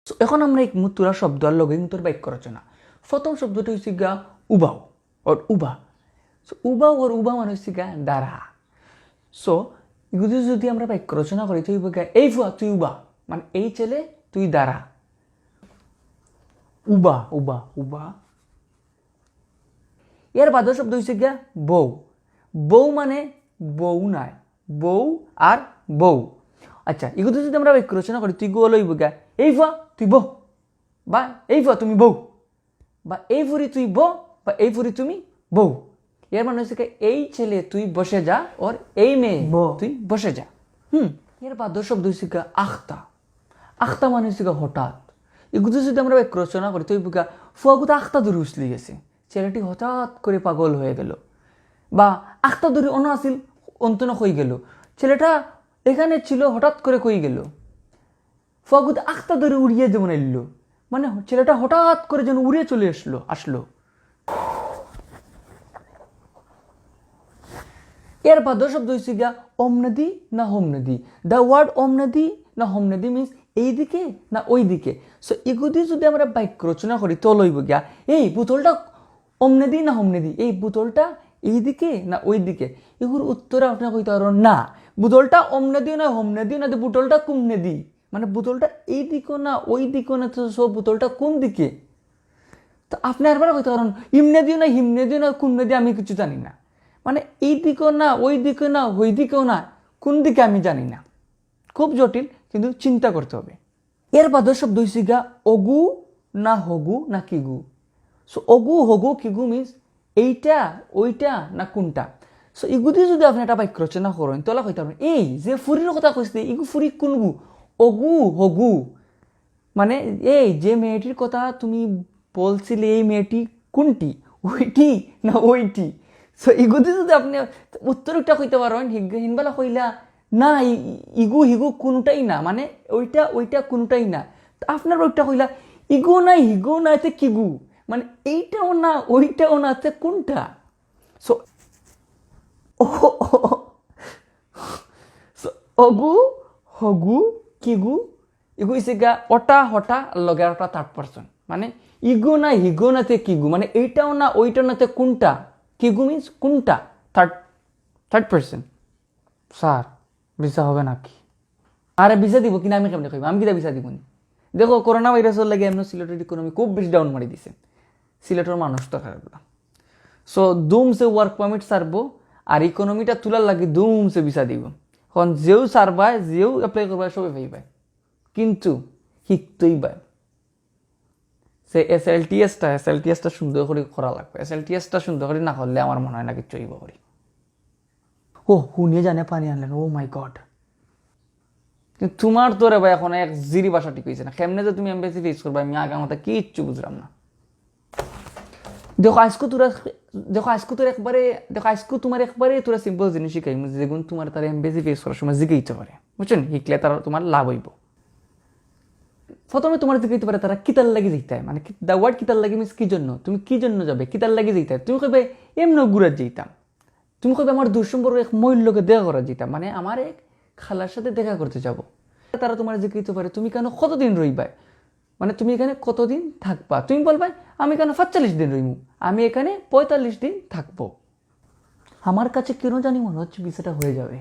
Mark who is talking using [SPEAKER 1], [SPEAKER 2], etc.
[SPEAKER 1] So এখন আমরা এই মুতুরা শব্দ আর লগে মুতুর বাক্য রচনা। প্রথম শব্দটি হচ্ছে গা উবাও ওর উবা। সো উবাও ওর উবা মানে হচ্ছে গা দ্বারা। সো এগুলো যদি আমরা বাক্য রচনা করি তুই গা এই ফুয়া তুই উবা মানে এই ছেলে তুই দ্বারা। উবা উবা উবা। এর বাদ শব্দ হচ্ছে গিয়া বউ। বউ মানে বউ নাই, বউ আর বউ। আচ্ছা এগুলো যদি আমরা বাক্য রচনা করি তুই গো লইব গা এই ফুয়া তুই বউ, বা এই ফুয়া তুমি বউ, বা এই ফুরি তুই বউ, বা এই ফুরি তুমি বউ। এর মানে হচ্ছে এই ছেলে তুই বসে যা, ওর এই মেয়ে তুই বসে যা। এর বাদ শব্দ হচ্ছে গা আখতা। আখতা মানে হচ্ছে গা হঠাৎ। এগুলো যদি আমরা বাক্য রচনা করি তুই গা ফুয়াগুতো আখতা ধরে উছলি গেছে, ছেলেটি হঠাৎ করে পাগল হয়ে গেল। বা আখতা ধরে অন্য আসিল অন্তন হয়ে গেল, ছেলেটা এখানে ছিল হঠাৎ করে কই গেল। ফুয়াগুতো আখতা ধরে উড়িয়ে যেমন এলো, মানে ছেলেটা হঠাৎ করে যেন উড়ে চলে আসলো। এর বাদ শব্দ হচ্ছে গিয়া অমনদি না হোমনদি। দ্য ওয়ার্ড অমনদি না হোমনদি মিনস এইদিকে না ওই দিকে। সো এগুলি যদি আমরা বাক্য রচনা করি তো লইব গিয়া এই বোতলটা অমনদি না হোমনদি, এই বোতলটা এইদিকে না ওই দিকে। এগুলোর উত্তরে আপনার কইতে পারো না বোতলটা অমনদি না হোমনদি না বোতলটা কুমনদি, মানে বোতলটা এই দিকও না ওই দিকও না, তো সব বোতলটা কোন দিকে। তো আপনি আরবার কইতে পারেন ইমনে দিও না হিমনে দিও না কুমনে দিও আমি কিছু জানি না, মানে এই দিকেও না ওই দিকেও না ওই দিকেও না কোন দিকে আমি জানি না। খুব জটিল, কিন্তু চিন্তা করতে হবে। এর বাদ শব্দ হচ্ছে গা অগু না হগু না কিগু। সো অগু হগু কিগু মিনস এইটা ওইটা না কোনটা। সো এগুদি যদি আপনি একটা বাক্য রচনা করেন তাহলে কইতে পারবেন এই যে ফুরির কথা কইছে ইগু ফুরি কোনগু, অগু হগু মানে এই যে মেয়েটির কথা তুমি বলছিলে এই মেয়েটি কোনটি, ওইটি না ওইটি। সো ইগুদি যদি আপনি উত্তরটা কইতে পারেন হিনবেলা কইলা না ইগু হিগু কোনটাই না, মানে ওইটা ওইটা কোনটাই না। আপনার ওইটা কইলা ইগু না হিগু না এতে কিগু, মানে এইটাও না ওইটাও না এতে কোনটা। সো অগু হগু কিগু ইগু হইছে গা অটা হটা লগে একটা থার্ড পারসন, মানে ইগু না হিগু নাতে কিগু, মানে এইটাও না ওইটাও নাতে কোনটা। কিগু মিন্স কোনটা, থার্ড পারসন। স্যার ভিসা হবে নাকি? আরে ভিসা দিব কিনা আমি কেমনে কইব, আমি কিনা ভিসা দিব নি। দেখো করোনা ভাইরাসের লাগে এমন সিলেটের ইকোনমি খুব বেশি ডাউন মারি দিছে, সিলেটের মানুষ তো খারাপ না। সো দুমসে ওয়ার্ক পারমিট সারবো আর ইকোনমিটা তুলার লাগে দুমসে ভিসা দিব। এখন যেও সারবায় যেও অ্যাপ্লাই করবায় সবাই ভাইবায়, কিন্তু শিখতেই পায়। সে এসএলটিএসটা সুন্দর করে করা লাগবে। এসএলটিএসটা সুন্দর করে না করলে আমার মনে হয় না কিচ্ছু হইব করি। ও হুনিয়ে জানে পানি আনলেন, ও মাই গড। কিন্তু তোমার তো রে ভাই এখন এক জিরি ভাষা ঠিক হয়েছে না, কেমনে যে তুমি এমবেসি ফেস করবে আমি আগে আমাদের কিচ্ছু বুঝলাম না। আজকে তোমার একবারে তোরা সিম্পল জিনিস শিখাই যেগুলো তোমার তারা এমবেসি ফেস করার সময় জিগাইতে পারে, বুঝছেন? শিখলে তারা তোমার লাভ হইব। প্রথমে তোমার জিগাইতে পারে তারা কিতার লাগি যেতে হয়, মানে দ্য ওয়ার্ড কিতার লাগি মিনস কি জন্য, তুমি কি জন্য যাবে, কিতার লাগি যেতে হয়। তুমি কইবে এমন ঘুরার যেতাম, তুমি কইবে আমার দুঃসম্পর্ক এক মহিলাকে দেখা করার যেতাম, মানে আমার এক খালার সাথে দেখা করতে যাব। তারা তোমার জিজ্ঞাসা পারে তুমি কেন কতদিন রইবা, মানে তুমি এখানে কতদিন থাকবা। তুমি বলবা আমি এখানে 45 দিন রইমু, আমি এখানে 45 দিন থাকবো। আমার কাছে কেন জানি মনে হচ্ছে বিষয়টা হয়ে যাবে।